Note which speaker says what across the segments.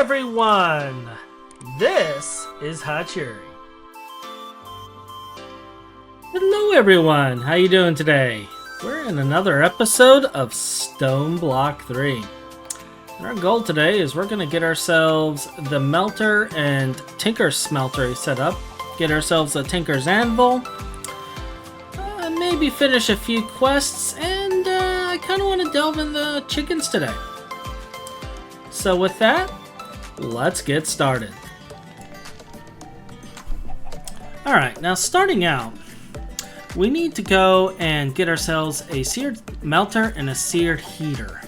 Speaker 1: everyone! This is Hachuurui. Hello everyone, how you doing today? We're in another episode of Stoneblock 3. And our goal today is we're going to get ourselves the Melter and Tinker Smeltery set up. Get ourselves a Tinker's Anvil. Maybe finish a few quests, and I kind of want to delve in the chickens today. So with that, let's get started. Alright, now starting out, we need to go and get ourselves a seared melter and a seared heater.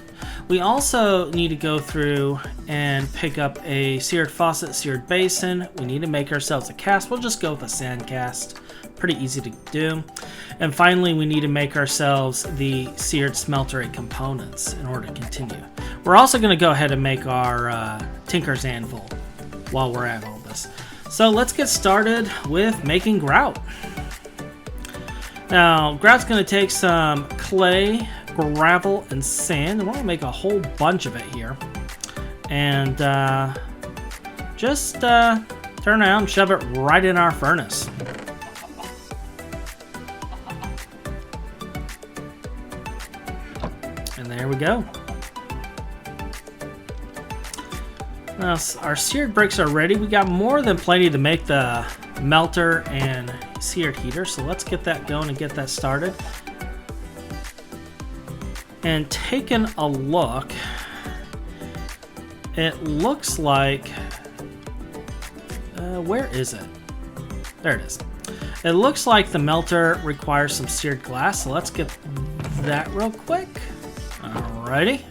Speaker 1: We also need to go through and pick up a seared faucet, seared basin. We need to make ourselves a cast. We'll just go with a sand cast. Pretty easy to do. And finally, we need to make ourselves the seared smeltery components in order to continue. We're also going to go ahead and make our Tinker's Anvil while we're at all this. So let's get started with making grout. Now, grout's going to take some clay, gravel, and sand. And we're going to make a whole bunch of it here. And just turn around and shove it right in our furnace. And there we go. Now, our seared bricks are ready. We got more than plenty to make the melter and seared heater, so let's get that going and get that started. And taking a look, it looks like where is it? There it is. It looks like the melter requires some seared glass, so let's get that real quick. Alrighty.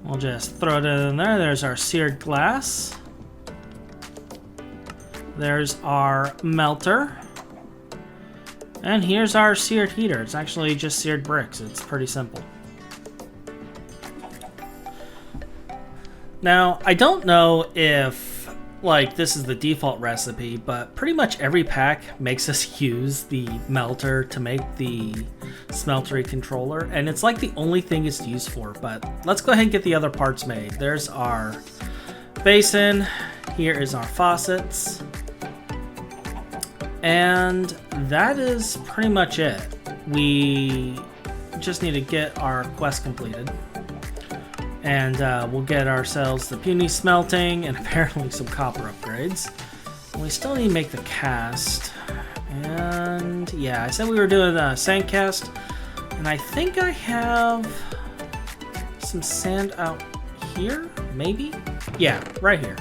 Speaker 1: We'll just throw it in there. There's our seared glass. There's our melter. And here's our seared heater. It's actually just seared bricks. It's pretty simple. Now, I don't know if this is the default recipe, but pretty much every pack makes us use the melter to make the smeltery controller, and it's like the only thing it's used for. But let's go ahead and get the other parts made. There's our basin. Here is our faucets. And that is pretty much it. We just need to get our quest completed. And we'll get ourselves the puny smelting and apparently some copper upgrades. And we still need to make the cast. And yeah, I said we were doing a sand cast. And I think I have some sand out here, maybe? Yeah, right here.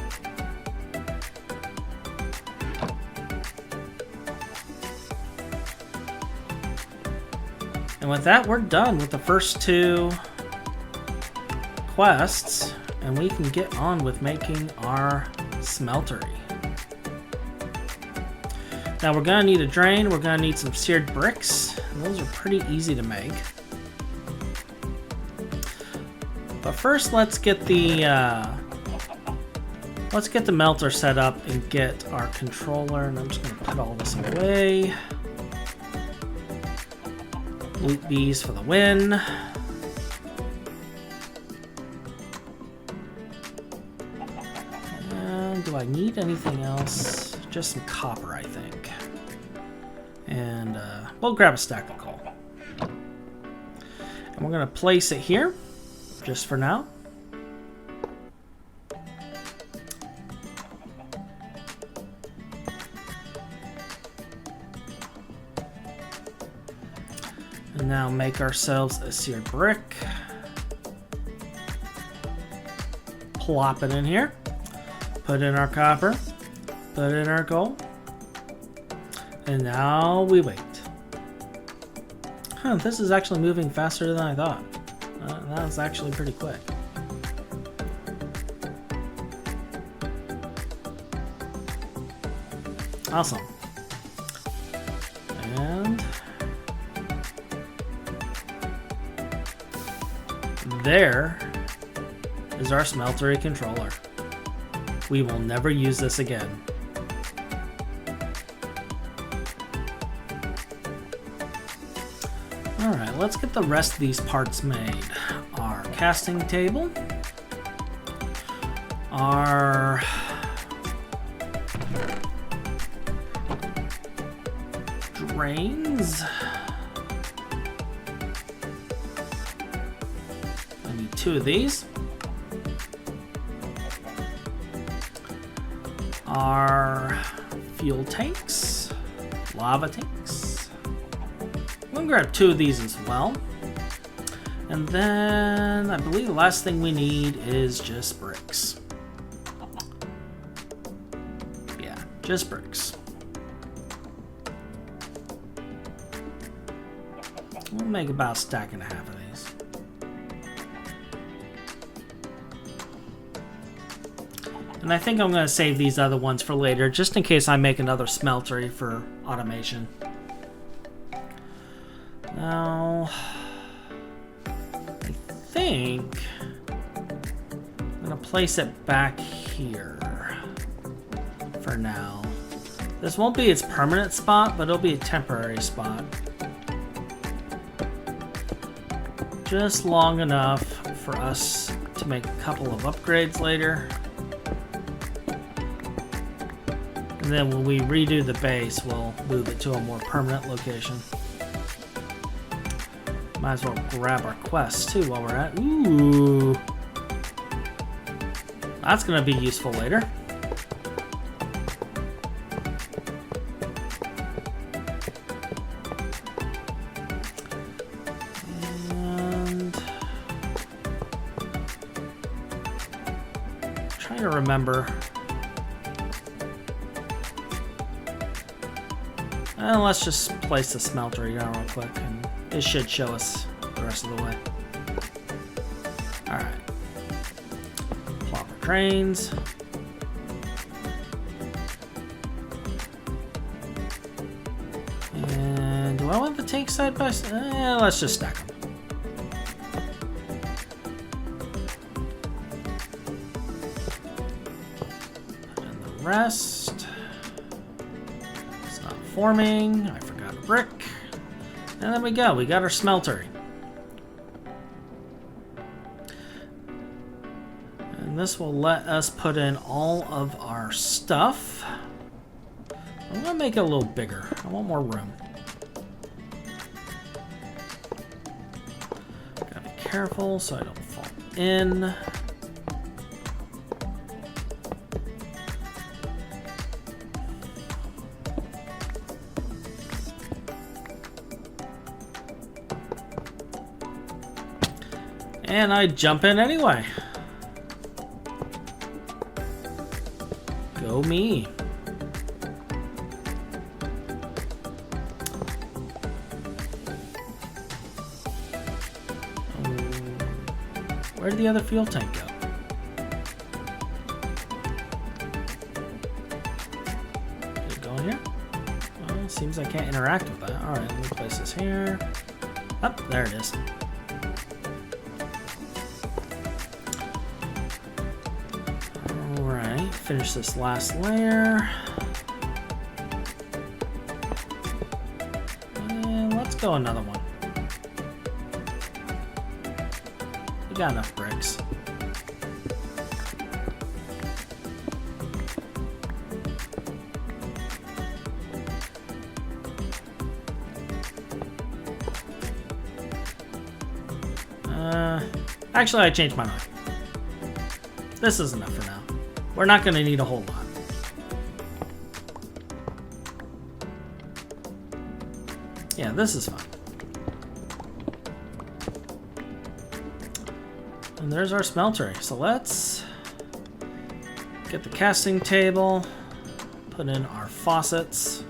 Speaker 1: And with that, we're done with the first two quests, and we can get on with making our smeltery. Now we're gonna need a drain, we're gonna need some seared bricks, and those are pretty easy to make. But first, let's get the melter set up and get our controller. And I'm just gonna put all this away. Loot bees for the win. Do I need anything else? Just some copper, I think. And we'll grab a stack of coal. And we're going to place it here, just for now. And now make ourselves a seared brick. Plop it in here. Put in our copper, put in our coal, and now we wait. Huh, this is actually moving faster than I thought. That was actually pretty quick. Awesome. And there is our smeltery controller. We will never use this again. Alright, let's get the rest of these parts made. Our casting table. our drains. I need 2 of these. Our fuel tanks, lava tanks. I'm gonna grab 2 of these as well. And then I believe the last thing we need is just bricks. Yeah, just bricks. We'll make about a stack and a half of these. And I think I'm going to save these other ones for later, just in case I make another smeltery for automation. Now, I think I'm going to place it back here for now. This won't be its permanent spot, but it'll be a temporary spot. Just long enough for us to make a couple of upgrades later. And then when we redo the base, we'll move it to a more permanent location. Might as well grab our quest too while we're at. Ooh, that's gonna be useful later. And I'm trying to remember. Let's just place the smeltery down real quick, and it should show us the rest of the way. Alright. Plop our trains. And do I want the tank side by side? Let's just stack them. And the rest. Forming. I forgot a brick. And there we go. We got our smeltery. And this will let us put in all of our stuff. I'm going to make it a little bigger. I want more room. Gotta be careful so I don't fall in. And I jump in anyway. Go me. Where did the other fuel tank go? Did it go in here? Well, it seems I can't interact with that. Alright, let me place this here. Oh, there it is. Finish this last layer. And let's go another one. We got enough bricks. Actually, I changed my mind. This is enough for now. We're not going to need a whole lot. Yeah, this is fine. And there's our smeltery. So let's get the casting table, put in our faucets,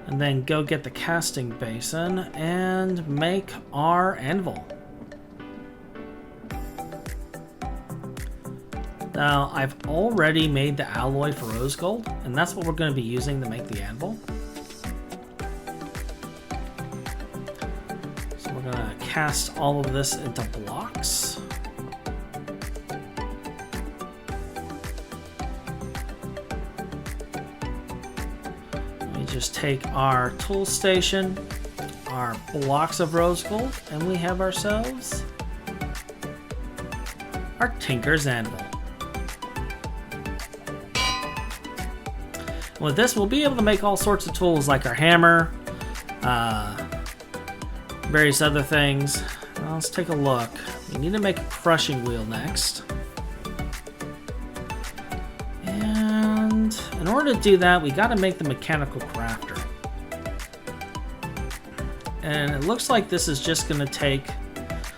Speaker 1: and then go get the casting basin and make our anvil. Now, I've already made the alloy for rose gold, and that's what we're going to be using to make the anvil. So we're going to cast all of this into blocks. We just take our tool station, our blocks of rose gold, and we have ourselves our Tinker's Anvil. With this, we'll be able to make all sorts of tools like our hammer, various other things. Well, let's take a look. We need to make a crushing wheel next. And in order to do that, we got to make the mechanical crafter. And it looks like this is just going to take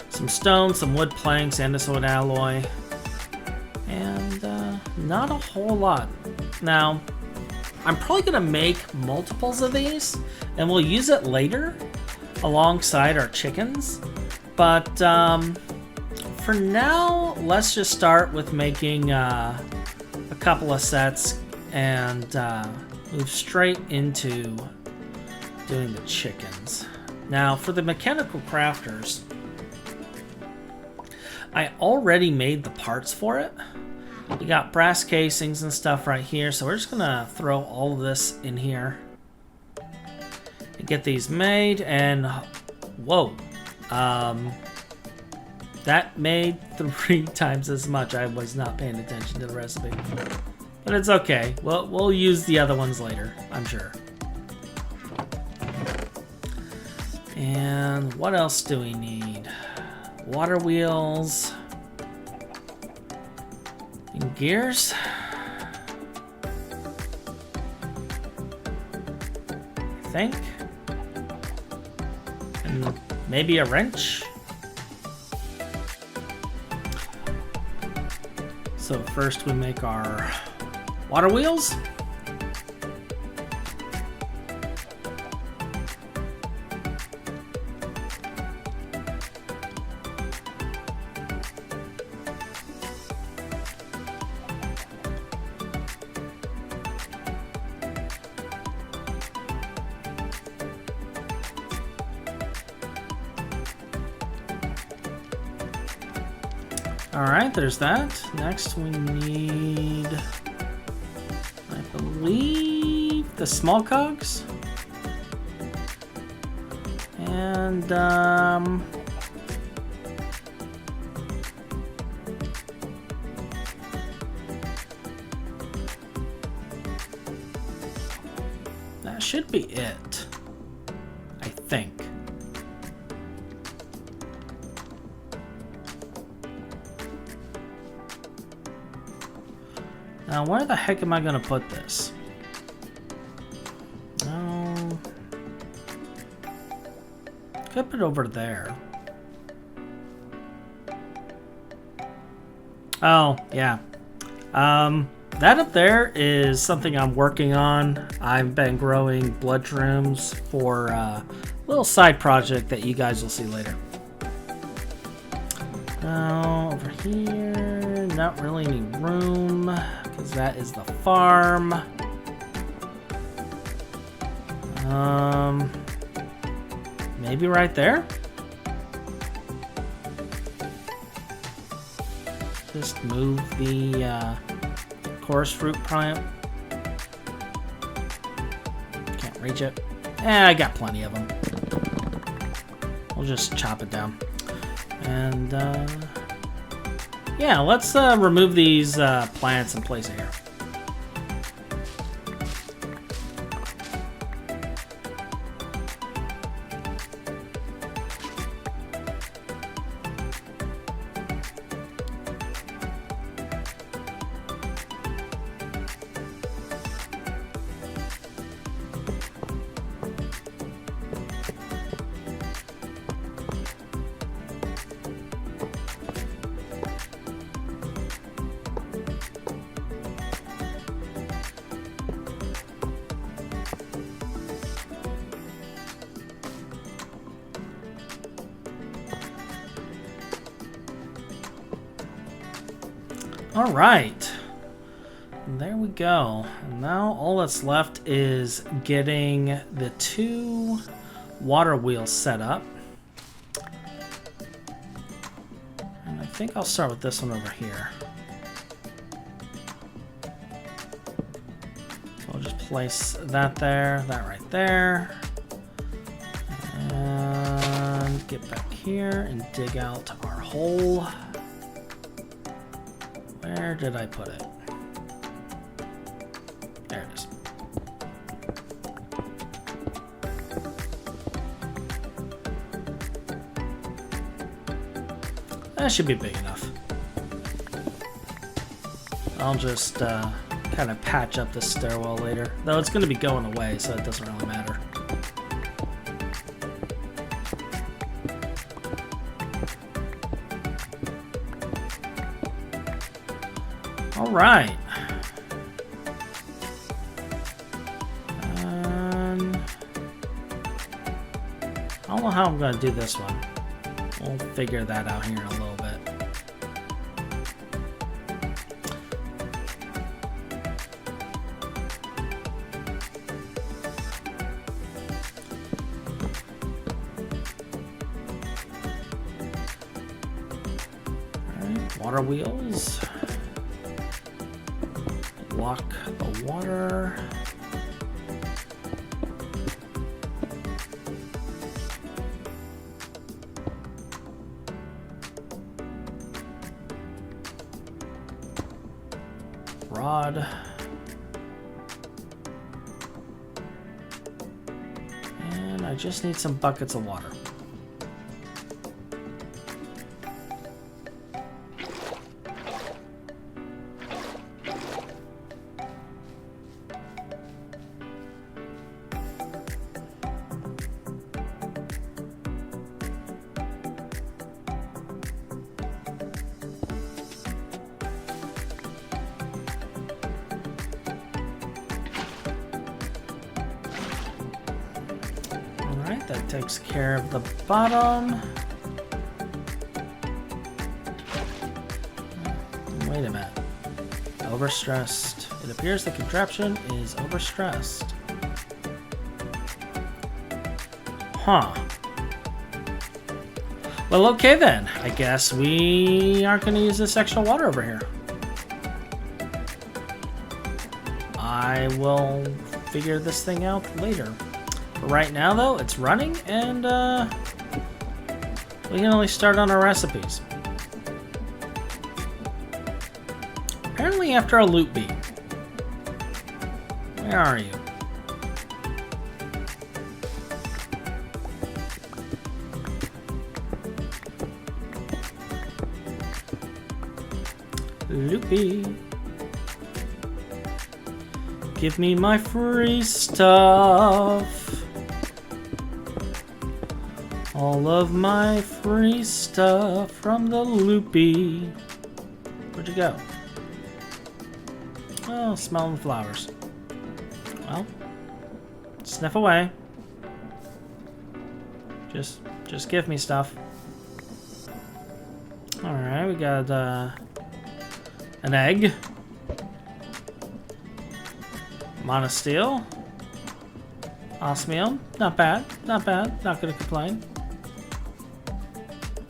Speaker 1: some stone, some wood planks, andesite alloy, and not a whole lot. Now, I'm probably going to make multiples of these, and we'll use it later alongside our chickens. But for now, let's just start with making a couple of sets and move straight into doing the chickens. Now, for the mechanical crafters, I already made the parts for it. We got brass casings and stuff right here, so we're just gonna throw all of this in here and get these made. And whoa, that made 3 times as much. I was not paying attention to the recipe, but it's okay. We'll use the other ones later, I'm sure. And what else do we need? Water wheels and gears. I think. And maybe a wrench. So first we make our water wheels. Alright, there's that. Next we need, I believe, the small cogs. And, that should be it, I think. Now, where the heck am I going to put this? No. Could put it over there. Oh, yeah. That up there is something I'm working on. I've been growing blood shrooms for a little side project that you guys will see later. Now, over here, not really any room, because that is the farm. Maybe right there? Just move the chorus fruit plant. Can't reach it. I got plenty of them. We'll just chop it down. And yeah, let's remove these plants and place it here. All right, there we go. And now all that's left is getting the 2 water wheels set up. And I think I'll start with this one over here. So I'll just place that there, that right there. And get back here and dig out our hole. Where did I put it? There it is. That should be big enough. I'll just kind of patch up the stairwell later. Though it's going to be going away, so it doesn't really matter. All right. I don't know how I'm going to do this one. We'll figure that out here in a little bit. All right, water wheels. Lock the water. Rod. And I just need some buckets of water. That takes care of the bottom. Wait a minute. Overstressed. It appears the contraption is overstressed. Huh. Well, okay then. I guess we aren't going to use this extra water over here. I will figure this thing out later. Right now, though, it's running, and we can only start on our recipes. Apparently after a loop beat. Where are you? Loopy. Give me my free stuff. All of my free stuff from the loopy. Where'd you go? Oh, smelling flowers. Well, sniff away. Just give me stuff. All right, we got an egg, monosteel, osmium. Not bad, not bad. Not gonna complain.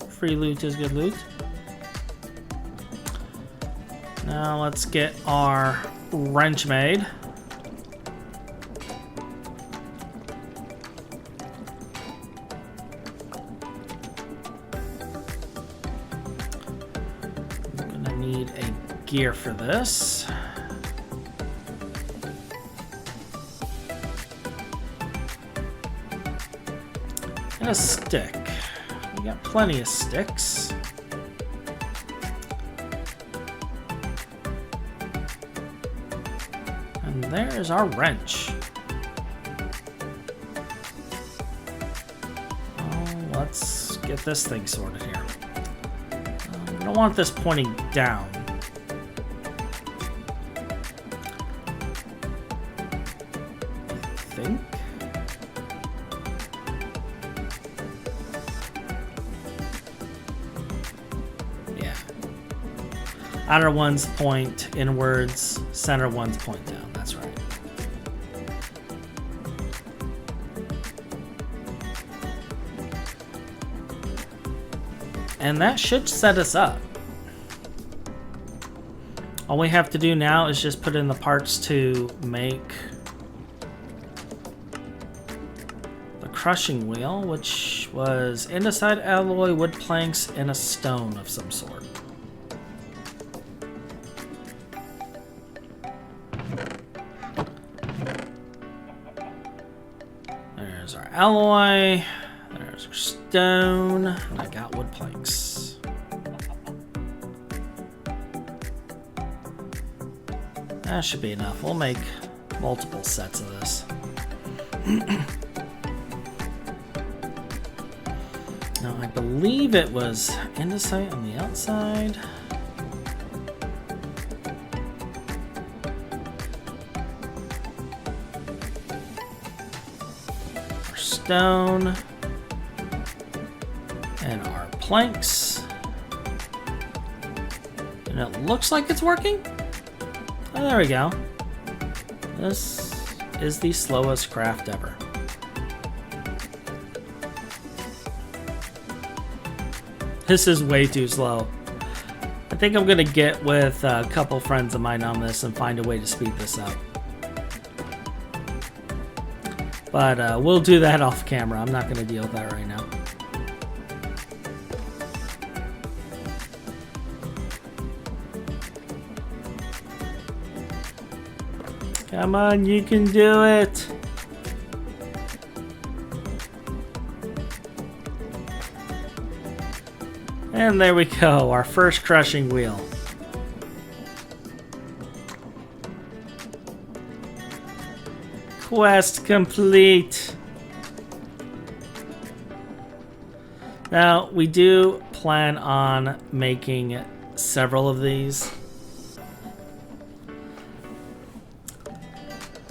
Speaker 1: Free loot is good loot. Now let's get our wrench made. I'm gonna need a gear for this. And a stick. We got plenty of sticks. And there's our wrench. Oh, let's get this thing sorted here. We don't want this pointing down. I think. Outer ones point inwards, center ones point down. That's right. And that should set us up. All we have to do now is just put in the parts to make the crushing wheel, which was andesite alloy, wood planks, and a stone of some sort. alloy. There's our stone. And I got wood planks. That should be enough. We'll make multiple sets of this. Now, I believe it was andesite on the outside. Our stone. And our planks. And it looks like it's working. Oh, there we go. This is the slowest craft ever. This is way too slow. I think I'm gonna get with a couple friends of mine on this and find a way to speed this up. But we'll do that off camera. I'm not gonna deal with that right now. Come on, you can do it. And there we go, our first crushing wheel. Quest complete. Now, we do plan on making several of these.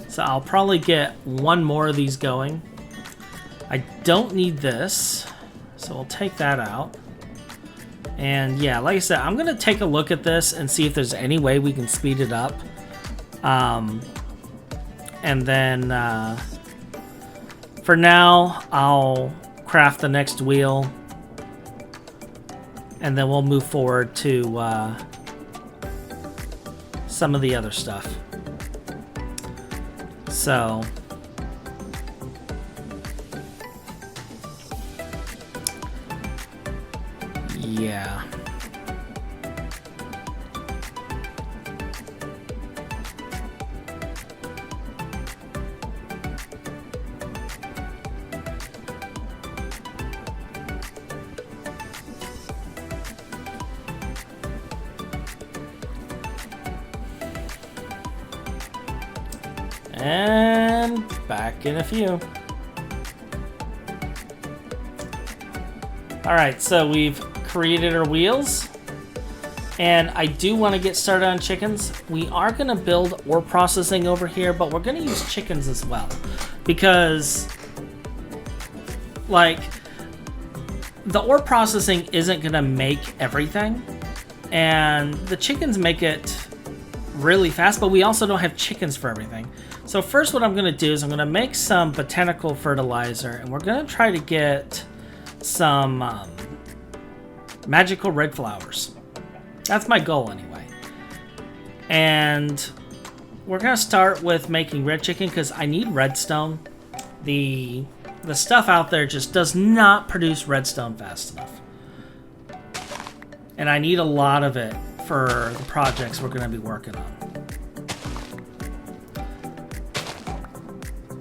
Speaker 1: So I'll probably get one more of these going. I don't need this, so we'll take that out. And yeah, like I said, I'm gonna take a look at this and see if there's any way we can speed it up. And then for now, I'll craft the next wheel, and then we'll move forward to some of the other stuff. So yeah. And back in a few. Alright, so we've created our wheels. And I do want to get started on chickens. We are going to build ore processing over here, but we're going to use chickens as well. Because, like, the ore processing isn't going to make everything. And the chickens make it really fast, but we also don't have chickens for everything. So first what I'm going to do is I'm going to make some botanical fertilizer, and we're going to try to get some magical red flowers. That's my goal anyway. And we're going to start with making red chicken because I need redstone. The stuff out there just does not produce redstone fast enough. And I need a lot of it for the projects we're going to be working on.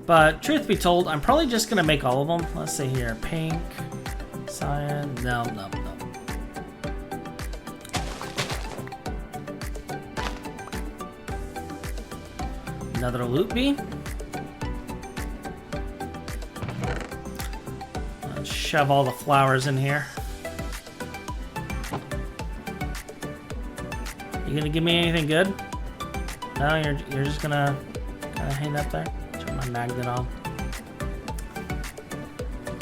Speaker 1: But truth be told, I'm probably just going to make all of them. Let's see here. Pink, cyan, no. Another loot bee. Let's shove all the flowers in here. You gonna give me anything good? No, you're just gonna kind of hang up there. Turn my magnet on.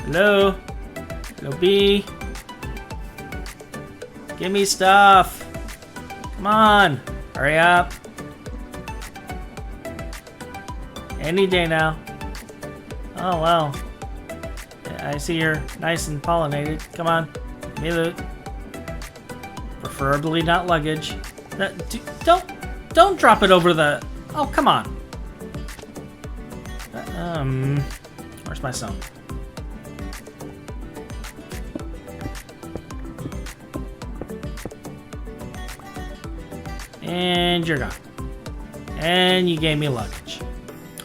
Speaker 1: Hello, bee. Give me stuff. Come on, hurry up. Any day now. Oh well. Yeah, I see you're nice and pollinated. Come on, give me loot. Preferably not luggage. Don't drop it over the... Oh, come on. Where's my stone? And you're gone. And you gave me luggage.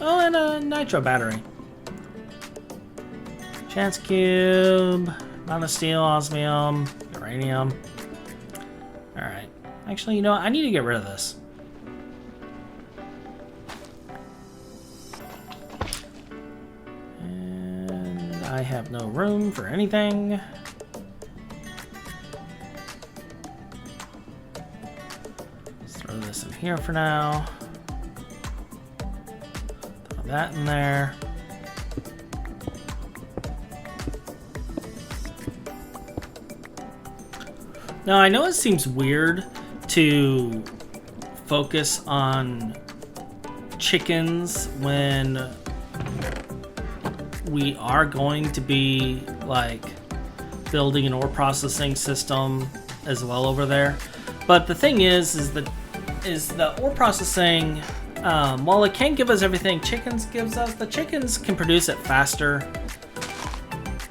Speaker 1: Oh, and a nitro battery. Chance cube, monosteel, osmium, uranium. Alright. Actually, you know what? I need to get rid of this. And I have no room for anything. Let's throw this in here for now. Throw that in there. Now, I know it seems weird to focus on chickens when we are going to be like building an ore processing system as well over there. But the thing is the ore processing, while it can give us everything chickens gives us, the chickens can produce it faster,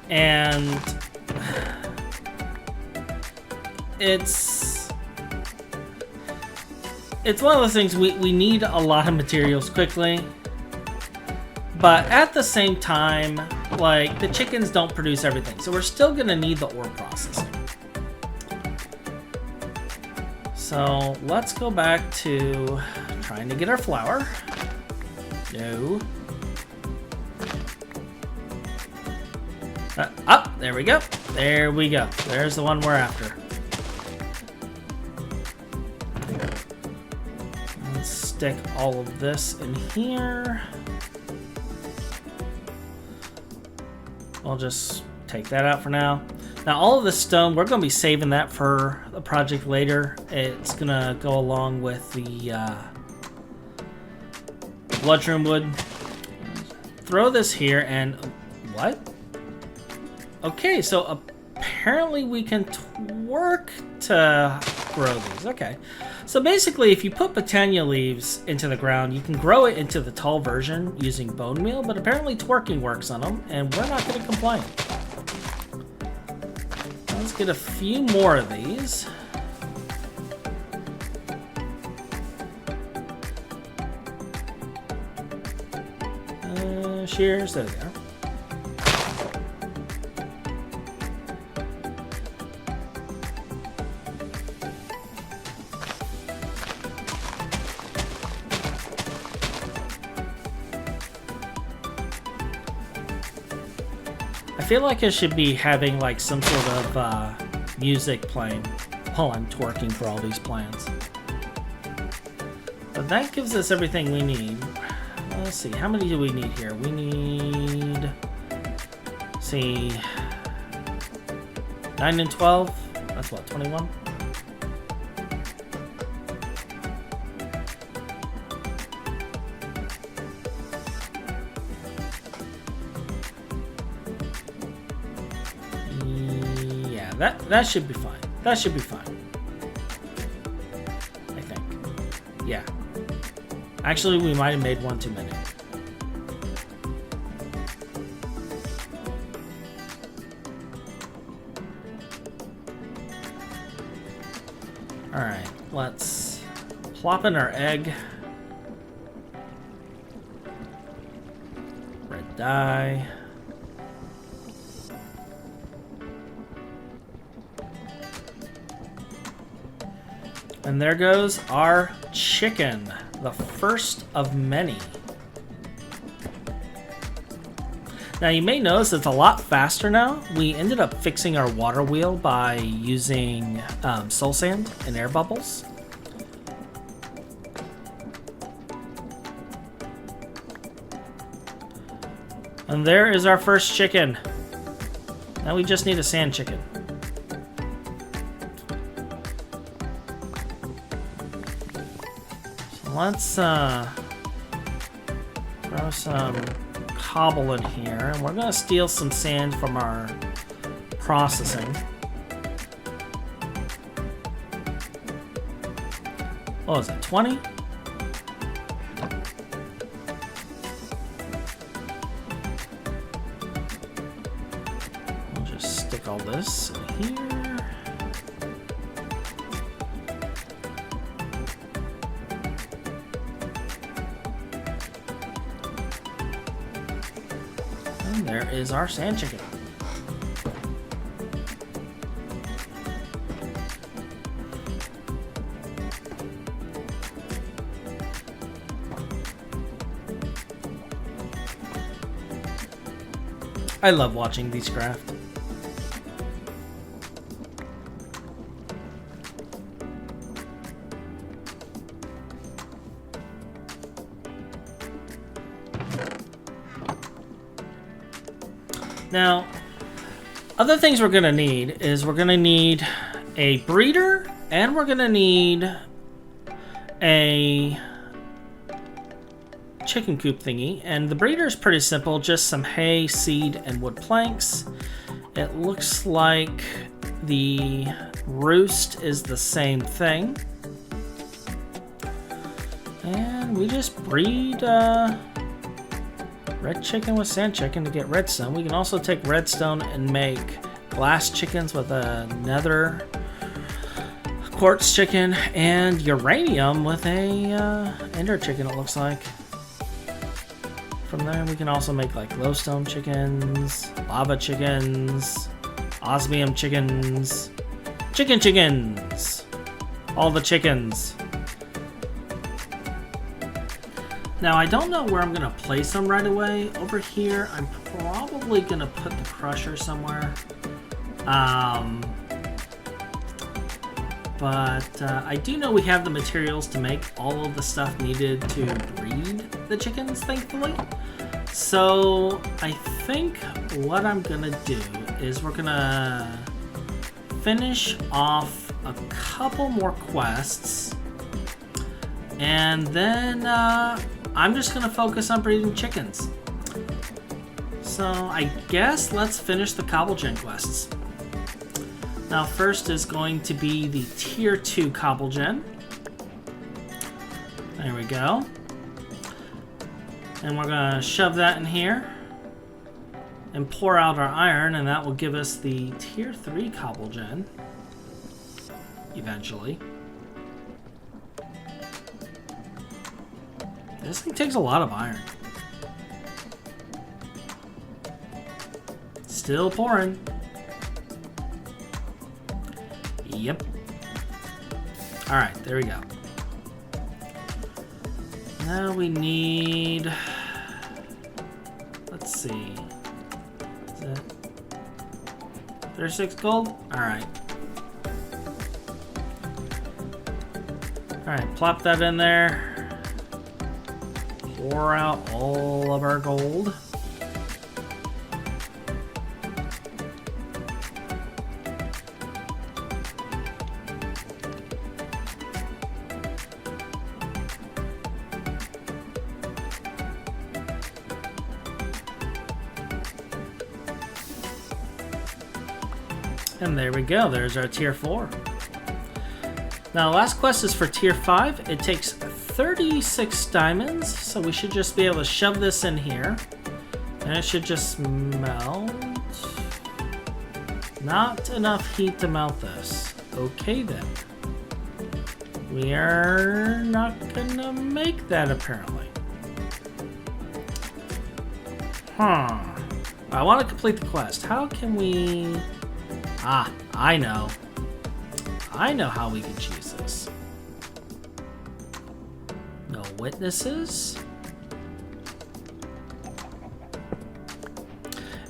Speaker 1: and it's one of those things we need a lot of materials quickly, but at the same time, like, the chickens don't produce everything, so we're still gonna need the ore processing. So let's go back to trying to get our flour. No. Up, there we go. There we go. There's the one we're after. Let's stick all of this in here. I'll just take that out for now. Now, all of the stone, we're going to be saving that for the project later. It's going to go along with the bloodroom wood. Throw this here and... what? Okay, so apparently we can twerk to grow these. Okay. So basically, if you put Botania leaves into the ground, you can grow it into the tall version using bone meal, but apparently twerking works on them, and we're not going to complain. Let's get a few more of these. Shears, there we go. I feel like I should be having like some sort of music playing while I'm twerking for all these plants. But that gives us everything we need. Let's see, how many do we need here? We need, let's see, 9 and 12. That's what, 21? That should be fine. That should be fine. I think. Yeah. Actually, we might have made one too many. Alright, let's plop in our egg. Red dye. And there goes our chicken, the first of many. Now you may notice it's a lot faster now. We ended up fixing our water wheel by using soul sand and air bubbles. And there is our first chicken. Now we just need a sand chicken. Let's throw some cobble in here, and we're gonna steal some sand from our processing. Oh, is it 20? We'll just stick all this in here. There is our sand chicken. I love watching these craft. Now, other things we're going to need is we're going to need a breeder, and we're going to need a chicken coop thingy. And the breeder is pretty simple, just some hay, seed, and wood planks. It looks like the roost is the same thing. And we just breed red chicken with sand chicken to get redstone. We can also take redstone and make glass chickens with a nether quartz chicken, and uranium with a ender chicken, it looks like. From there we can also make like glowstone chickens, lava chickens, osmium chickens, chickens, all the chickens. Now, I don't know where I'm going to place them right away. Over here, I'm probably going to put the crusher somewhere. But I do know we have the materials to make all of the stuff needed to breed the chickens, thankfully. So I think what I'm going to do is we're going to finish off a couple more quests. And then I'm just going to focus on breeding chickens. So I guess let's finish the cobblegen quests. Now first is going to be the tier 2 cobblegen. There we go. And we're going to shove that in here and pour out our iron, and that will give us the tier 3 cobblegen eventually. This thing takes a lot of iron. Still pouring. Yep. Alright, there we go. Now we need... Let's see. Is it 36 gold? Alright. Alright, plop that in there. Pour out all of our gold. And there we go, there's our tier 4. Now, last quest is for tier 5. It takes 36 diamonds, so we should just be able to shove this in here. And it should just melt. Not enough heat to melt this. Okay then. We are not gonna make that apparently. I want to complete the quest. How can we... I know. I know how we can choose this. No witnesses.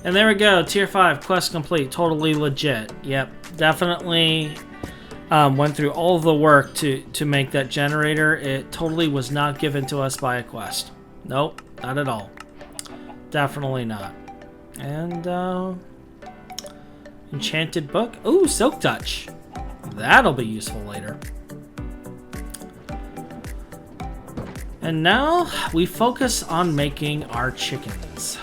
Speaker 1: And there we go. Tier 5 quest complete. Totally legit. Yep. Definitely went through all the work to make that generator. It totally was not given to us by a quest. Nope. Not at all. Definitely not. And enchanted book. Ooh, silk touch. That'll be useful later. And now we focus on making our chickens.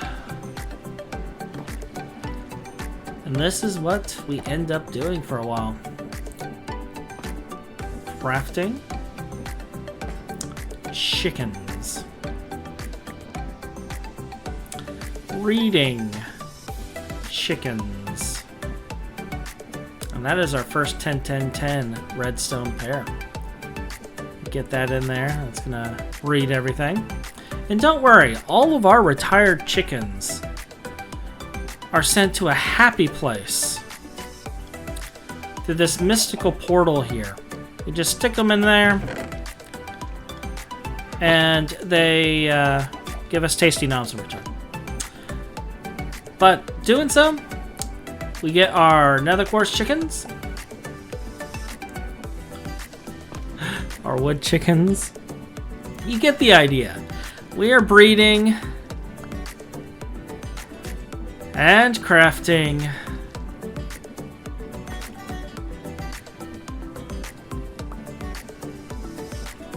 Speaker 1: And this is what we end up doing for a while. Crafting chickens. Breeding chickens. And that is our first 10-10-10 redstone pair. Get that in there. That's gonna breed everything. And don't worry, all of our retired chickens are sent to a happy place. To this mystical portal here. You just stick them in there, and they give us tasty noms in return. But doing so, we get our nether quartz chickens. Our wood chickens. You get the idea. We are breeding and crafting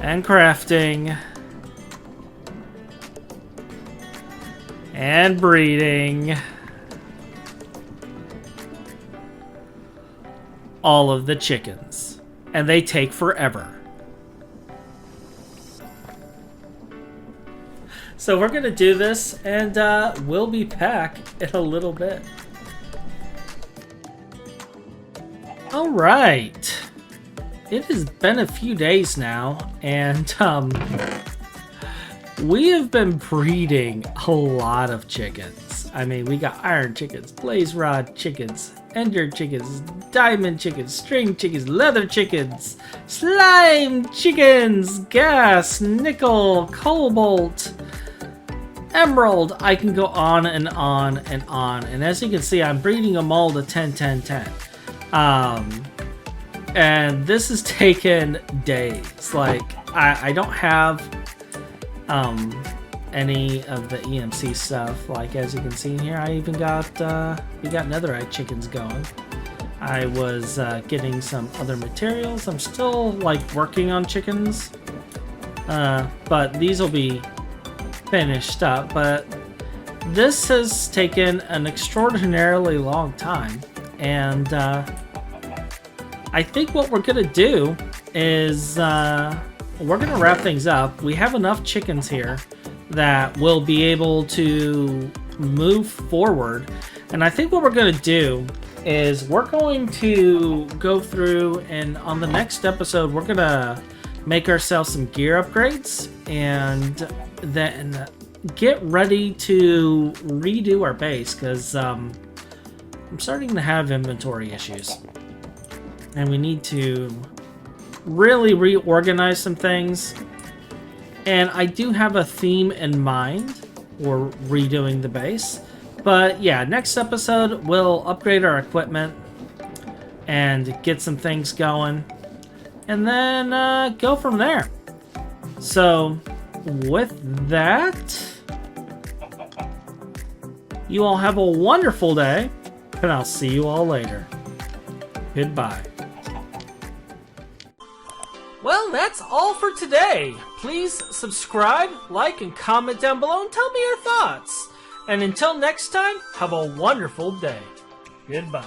Speaker 1: and crafting and breeding all of the chickens, and they take forever. So we're gonna do this, and we'll be back in a little bit. All right, it has been a few days now, and we have been breeding a lot of chickens. I mean, we got iron chickens, blaze rod chickens, ender chickens, diamond chickens, string chickens, leather chickens, slime chickens, gas, nickel, cobalt, emerald. I can go on and on and on. And as you can see, I'm breeding them all to 10, 10, 10. And this has taken days. Like, I don't have any of the EMC stuff. Like, as you can see here, I even got we got netherite chickens going. I was getting some other materials. I'm still like working on chickens, but these will be finished up. But this has taken an extraordinarily long time, and I think what we're gonna do is we're gonna wrap things up. We have enough chickens here that we'll be able to move forward, and I think what we're gonna do is we're going to go through, and on the next episode we're gonna make ourselves some gear upgrades and then get ready to redo our base, because I'm starting to have inventory issues and we need to really reorganize some things. And I do have a theme in mind for redoing the base. But yeah, next episode we'll upgrade our equipment and get some things going, and then go from there. So with that, you all have a wonderful day, and I'll see you all later. Goodbye. Well, that's all for today. Please subscribe, like, and comment down below and tell me your thoughts. And until next time, have a wonderful day. Goodbye.